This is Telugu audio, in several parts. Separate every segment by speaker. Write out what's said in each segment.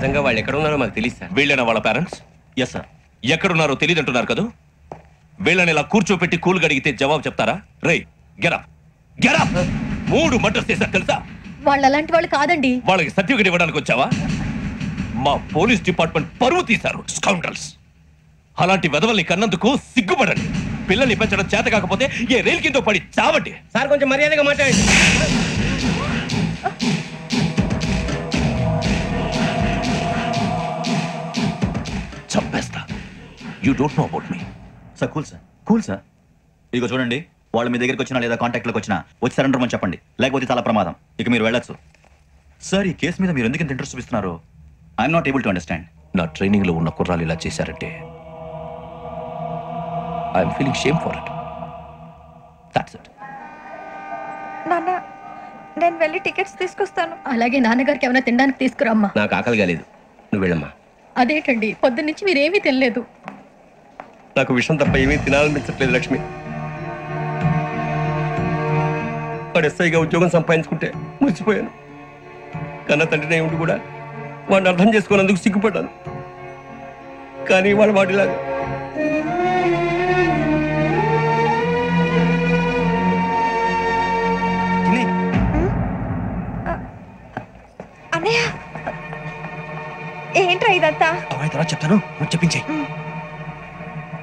Speaker 1: నిజంగా వాళ్ళు ఎక్కడ ఉన్నారో మాకు తెలియదు సార్.
Speaker 2: వీళ్ళేనా వాళ్ళ పేరెంట్స్?
Speaker 3: Yes sir.
Speaker 2: ఎక్కడున్నారో తెలియదంటున్నారు కదా. వీళ్ళని ఇలా కూర్చోపెట్టి కూల్ గడిగితే జవాబు చెప్తారా? రేయ్ గెటప్ గెటప్. 3 మర్డర్స్ చేశారు తెలుసా?
Speaker 4: వాళ్ళు అలాంటి వాళ్ళు కాదండి.
Speaker 2: వాళ్ళకి సర్టిఫికేట్ ఇవ్వడానికి వచ్చావా? మా పోలీస్ డిపార్ట్మెంట్ పరువు తీశారు స్కౌండ్రల్స్. అలాంటి వెధవల్ని కన్నందుకు సిగ్గుపడండి. పిల్లల్ని పెంచడం చేత కాకపోతే ఏ రైలు కింద పడి చావండి.
Speaker 1: సార్ కొంచెం మర్యాదగా మాట్లాడండి.
Speaker 2: చంపేస్తా. You don't know about me.
Speaker 3: Sir cool sir, cool sir. ఇదిగో చూడండి, వాళ్ళు మీ దగ్గరికి వచ్చినా లేదా కాంటాక్ట్లోకి వచ్చినా వచ్చి సరెండర్ అని చెప్పండి, లేకపోతే చాలా ప్రమాదం. ఇక మీరు వెళ్ళొచ్చు. సార్ ఈ కేసు మీద మీరు ఎందుకు ఇంత ఇంట్రెస్ట్ చూపిస్తున్నారు? I'm not able to understand.
Speaker 2: నా ట్రైనింగ్ లో ఉన్న కుర్రాలు ఇలా చేశారంటే I'm feeling shame for it. That's it.
Speaker 5: నాన్న నేను వెళ్ళి టికెట్స్ తీసుకొస్తాను.
Speaker 4: అలాగే నాన్నగారికి ఏమైనా తినడానికి తీసుకురామ్మా.
Speaker 1: నాకు ఆకలి కాలేదు, నువ్వు వెళ్ళమ్మా.
Speaker 4: అదేంటండి పొద్దున్న నుంచి మీరేమీ తినలేదు.
Speaker 1: నాకు విషయం తప్ప ఏమీ తినాలనిపించట్లేదు లక్ష్మి. వాడు ఎస్ఐగా ఉద్యోగం సంపాదించుకుంటే మురిసిపోయాను. కన్న తండ్రినే ఉండి కూడా వాడిని అర్థం చేసుకున్నందుకు సిగ్గుపడ్డాను. కానీ వాడు వాడిలాగా
Speaker 5: అన్నయ్య ఏంట్రా ఇదంతా?
Speaker 3: తర్వాత చెప్తాను, నువ్వు చెప్పించే.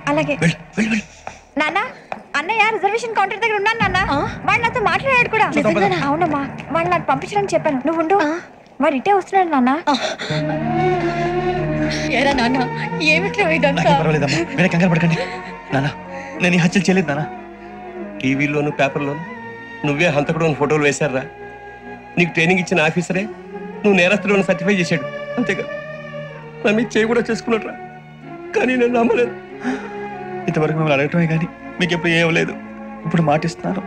Speaker 5: అలాగే నాన్న. అన్నయ్య రిజర్వేషన్ కౌంటర్ దగ్గర ఉన్నాను నాన్న. వాడు నాతో మాట్లాడాడు కూడా. అవునమ్మా, వాడు నాకు పంపించడానికి చెప్పాను. నువ్వు ఉండు, వాడు ఇటే వస్తున్నాడు నాన్న.
Speaker 4: ఏరా నాన్న ఏమిట్రా ఇదంతా?
Speaker 3: పర్వాలేదమ్మా, వేరే కంగారు పడకండి. నాన్న నేను ఈ హత్యలు చేయలేదు నాన్న.
Speaker 1: టీవీలోను పేపర్లోను నువ్వే హంతకుడు ఫోటోలు వేశారా? నీకు ట్రైనింగ్ ఇచ్చిన ఆఫీసరే నువ్వు నేరస్తులను సర్టిఫై చేశాడు. అంతేగా నా మీద చేయి కూడా చేసుకున్నట్రా. కానీ నేను నమ్మలేదు.
Speaker 3: ఇంతవరకు మిమ్మల్ని అడగటమే కానీ మీకు ఎప్పుడు ఏమలేదు. ఇప్పుడు మాటిస్తున్నాను,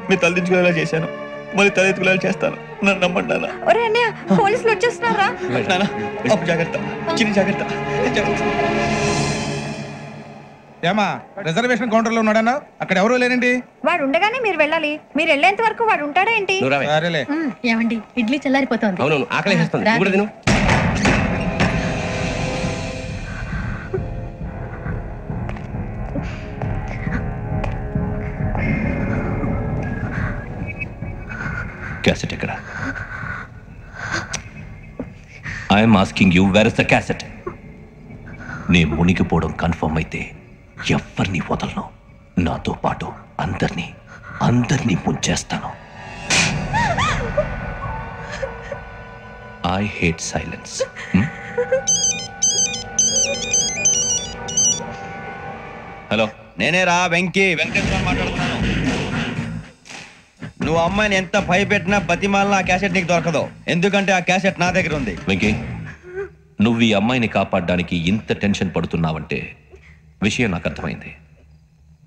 Speaker 3: మీరు తలదించుకునేలా చేశాను, మళ్ళీ తలెత్తుకునేలా చేస్తాను. నన్ను నమ్మండి నాన్న.
Speaker 5: ఒరే అన్నయ్య, పోలీసులు వచ్చేస్తున్నారా?
Speaker 3: నాన్న అప్పుడు జాగ్రత్త, చిన్న జాగ్రత్త.
Speaker 6: ఏమా రిజర్వేషన్ కౌంటర్ లో ఉన్నాడన్నా? అక్కడ ఎవరు లేనండి.
Speaker 5: వాడు ఉండగానే మీరు వెళ్ళాలి. మీరు వెళ్ళేంత వరకు వాడు ఉంటాడా ఏంటి?
Speaker 6: సరేలే.
Speaker 4: ఏమండి ఇడ్లీ చల్లారిపోతుంది.
Speaker 1: అవునవును, ఆకలి వేస్తుంది. నువ్వు కూడా తిను.
Speaker 2: క్యాసెట్ ఎక్కడ? I'm asking you, where is the cassette? నేను మునిగిపోవడం కన్ఫర్మ్ అయితే ఎవరిని వదలను. నాతో పాటు అందరినీ ముంచేస్తాను. I hate silence. హలో,
Speaker 7: నేనేరా వెంకీ, వెంకటేశ్వర మాట్లాడుతున్నాను. నువ్వు అమ్మాయిని ఎంత భయపెట్టినా బతిమాలినా ఆ క్యాసెట్ నీకు దొరకదు. ఎందుకంటే ఆ క్యాసెట్ నా దగ్గర ఉంది.
Speaker 2: వెంకీ, నువ్వు ఈ అమ్మాయిని కాపాడడానికి ఇంత టెన్షన్ పడుతున్నావంటే విషయం నాకు అర్థమైంది.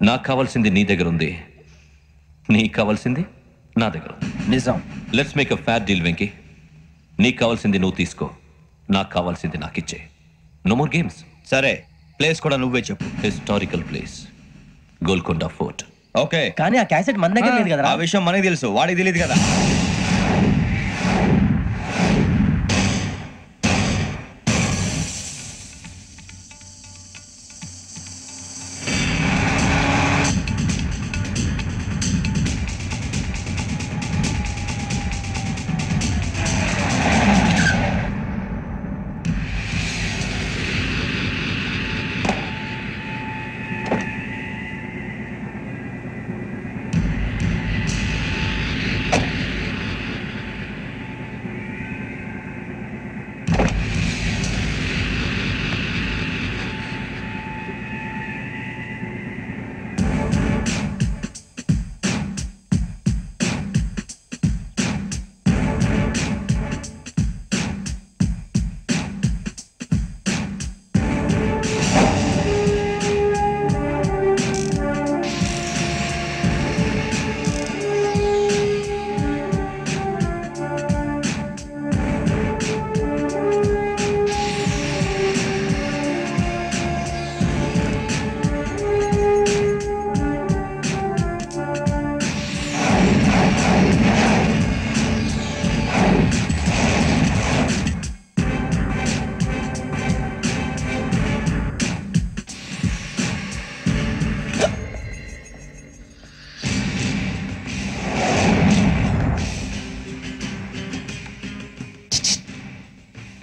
Speaker 2: నాకు కావాల్సింది నీ దగ్గర ఉంది, నీకు కావాల్సింది నా దగ్గర ఉంది.
Speaker 7: నిజం.
Speaker 2: Let's make a fair deal Venky. నీకు కావాల్సింది నువ్వు తీసుకో, నాకు కావాల్సింది నాకు ఇచ్చే. No more games.
Speaker 7: సరే, ప్లేస్ కూడా నువ్వే చెప్పు.
Speaker 2: Historical place, Golconda fort.
Speaker 7: Okay,
Speaker 8: కానీ ఆ క్యాసెట్ మన దగ్గర లేదు కదా.
Speaker 7: ఆ విషయం మనకి తెలుసు, వాడికి తెలియదు కదా.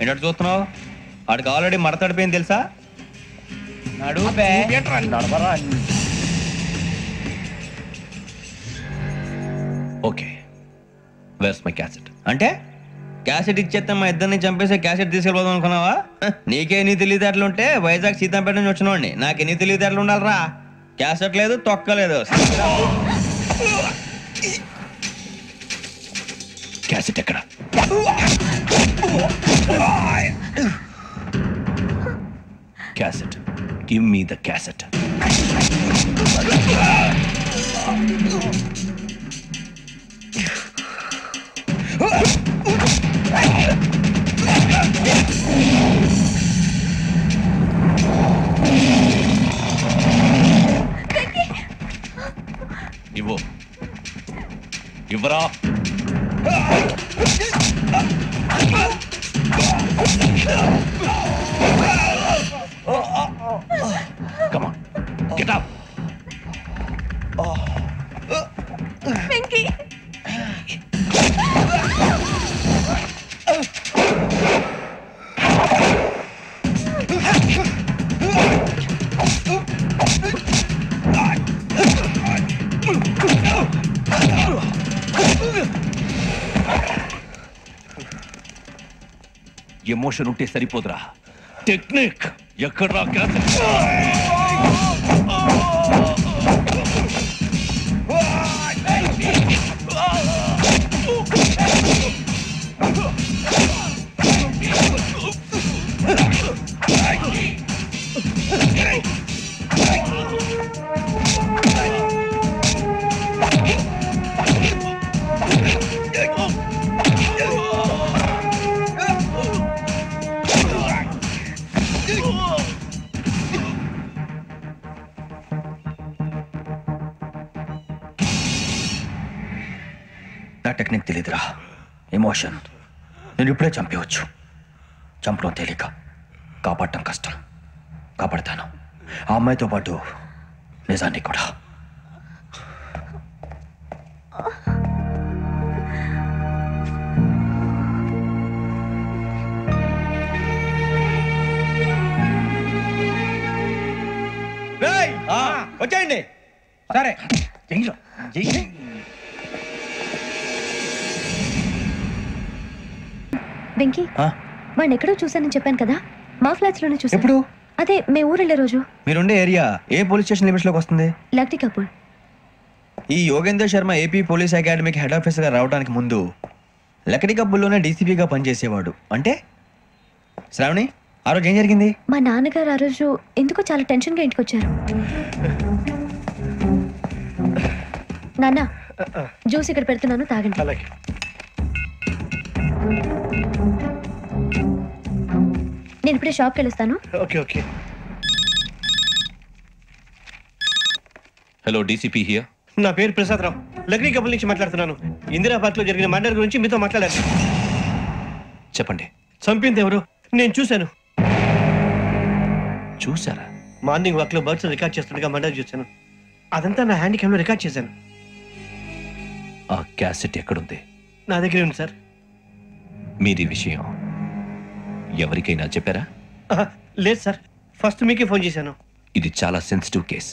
Speaker 7: ఏంటంటే చూస్తున్నావు? వాడికి ఆల్రెడీ మడతడిపోయింది తెలుసా?
Speaker 2: Okay, where's my cassette?
Speaker 7: అంటే క్యాసెట్ ఇచ్చేస్తే మా ఇద్దరిని చంపేసి క్యాసెట్ తీసుకెళ్ళిపోదాం అనుకున్నావా? నీకే ఎన్ని తెలివితేటలు ఉంటే వైజాగ్ సీతంపేట నుంచి వచ్చినోడిని నాకు ఎన్ని తెలివితేటలు ఉండాలరా? క్యాసెట్ లేదు, తొక్కలేదు.
Speaker 2: క్యాసెట్ ఎక్కడ? Cassette, give me the cassette. ఇవ్వు, ఇవ్వరా. Come on, get up.
Speaker 5: Venky
Speaker 2: emotion ఉంటే సరిపోదురా, టెక్నిక్ ఎక్కడ్రా క్యాసెట్?
Speaker 3: నా టెక్నిక్ తెలీదురా, ఎమోషన్. నేను ఇప్పుడే చంపేయచ్చు. చంపడం తేలిక, కాపాడటం కష్టం. కాపాడతాను ఆ అమ్మాయితో పాటు నిజాన్ని కూడా.
Speaker 7: వచ్చేయండి.
Speaker 6: సరే
Speaker 4: వెంకీ, వాడిని ఎక్కడో చూశానని చెప్పాను కదా, మా ఫ్లాట్స్ లోనే చూసాను.
Speaker 7: ఎప్పుడు?
Speaker 4: అదే మేము ఊరు వెళ్ళే రోజు.
Speaker 7: మీరుండే ఏరియా ఏ పోలీస్ స్టేషన్ లిమిట్స్ లోకి వస్తుంది?
Speaker 4: లక్టీ కపూర్.
Speaker 7: ఈ యోగేందర్ శర్మ ఏపీ పోలీస్ అకాడమీకి హెడ్ ఆఫీసర్గా రావడానికి ముందు లకడి కబ్బుల్లోనే డీసీపీగా పనిచేసేవాడు. అంటే శ్రావణి, ఆ రోజు ఏం జరిగింది?
Speaker 4: మా నాన్నగారు ఆ రోజు ఎందుకో చాలా టెన్షన్ గా ఇంటికి వచ్చారు. నాన్న, జ్యూస్ ఇక్కడ పెడుతున్నాను, తాగండి.
Speaker 1: అలాగే.
Speaker 4: నేను ఇప్పుడే షాప్కి వెళ్ళొస్తాను.
Speaker 1: Okay okay.
Speaker 2: Hello, DCP here.
Speaker 1: నా పేరు ప్రసాదరావు, లగ్నీ కపుల్ నుంచి మాట్లాడుతున్నాను. ఇందిరాబాద్ లో జరిగిన మర్డర్ గురించి మీతో మాట్లాడారు.
Speaker 2: చెప్పండి.
Speaker 1: చంపింది ఎవరు? నేను చూశాను.
Speaker 2: చూసారా?
Speaker 1: మార్నింగ్ వాక్ లో బర్డ్స్ రికార్డ్ చేస్తుండగా మర్డర్ చూశాను. అదంతా నా హ్యాండ్ క్యామ్ లో రికార్డ్ చేశాను.
Speaker 2: ఆ క్యాసెట్ ఎక్కడుంది?
Speaker 1: నా దగ్గరే ఉంది సార్.
Speaker 2: మీది విషయం ఎవరికైనా చెప్పారా?
Speaker 1: లేదు సార్, ఫస్ట్ మీకే ఫోన్ చేశాను.
Speaker 2: ఇది చాలా సెన్సిటివ్ కేస్.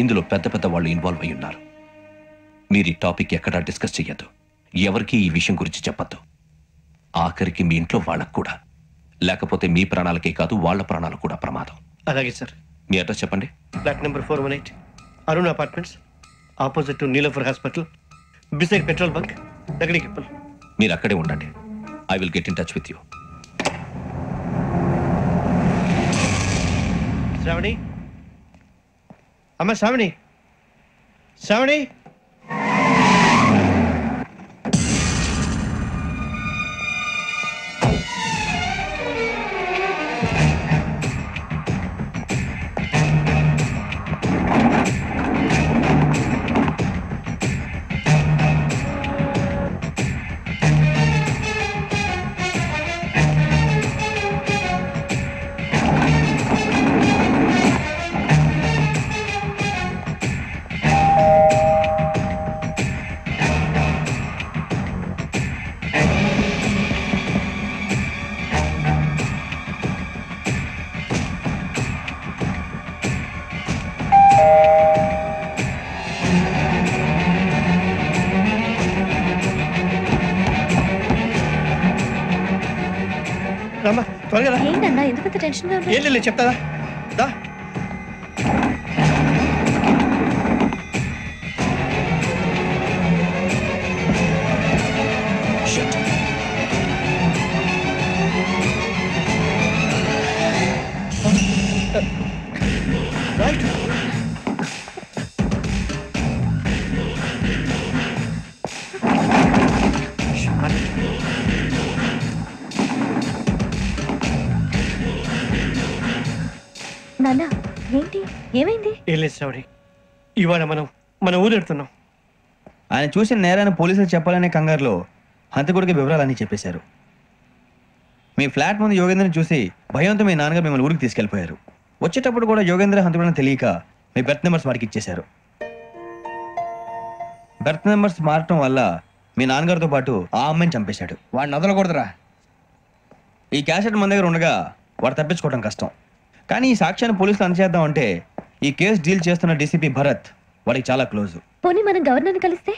Speaker 2: ఇందులో పెద్ద పెద్ద వాళ్ళు ఇన్వాల్వ్ అయి ఉన్నారు. మీరు ఈ టాపిక్ ఎక్కడా డిస్కస్ చెయ్యొద్దు. ఎవరికి ఈ విషయం గురించి చెప్పొద్దు. ఆఖరికి మీ ఇంట్లో వాళ్ళకు కూడా. లేకపోతే మీ ప్రాణాలకే కాదు, వాళ్ళ ప్రాణాలు కూడా ప్రమాదం.
Speaker 1: అలాగే సార్.
Speaker 2: మీ అడ్రస్ చెప్పండి.
Speaker 1: Flat number 418, Arun apartments, opposite to Niloufer hospital, beside petrol bunk, Lakdikapul.
Speaker 2: మీరు అక్కడే ఉండండి. I will get in touch with you.
Speaker 1: Shravani, అమ్మ శ్రావణి, శ్రావణి. రామ్మా త్వరగా రా.
Speaker 4: ఏంటన్నా ఎందుకంత టెన్షన్ గా
Speaker 1: ఏం లేదు చెప్తాదా దా. రైట్.
Speaker 4: నాన్న ఏంటి ఏమైంది?
Speaker 1: ఏం లేదు శ్రావణి, ఇవాళ మనం మన ఊరు వెళ్తున్నాం.
Speaker 7: ఆయన చూసిన నేరాన్ని పోలీసులు చెప్పాలనే కంగారులో హంతకుడికి వివరాలన్నీ చెప్పేశారు. మీ ఫ్లాట్ ముందు యోగేంద్రని చూసి భయంతో మీ నాన్నగారు మిమ్మల్ని ఊరికి తీసుకెళ్ళిపోయారు. వచ్చేటప్పుడు కూడా యోగేంద్ర హంతకుడని తెలియక మీ బెర్త్ నెంబర్స్ వారికి ఇచ్చేశారు. బెర్త్ నెంబర్స్ మారటం వల్ల మీ నాన్నగారితో పాటు ఆ అమ్మాయిని చంపేశాడు.
Speaker 6: వాడిని వదలకూడదురా.
Speaker 7: ఈ క్యాసెట్ మన దగ్గర ఉండగా వాడు తప్పించుకోవడం కష్టం. కానీ ఈ సాక్ష్యాన్ని పోలీసులు అందజేద్దాం అంటే ఈ కేసు డీల్ చేస్తున్న డీసీపీ భరత్ వాడికి చాలా క్లోజ్.
Speaker 4: పోనీ మనం గవర్నర్ని కలిస్తే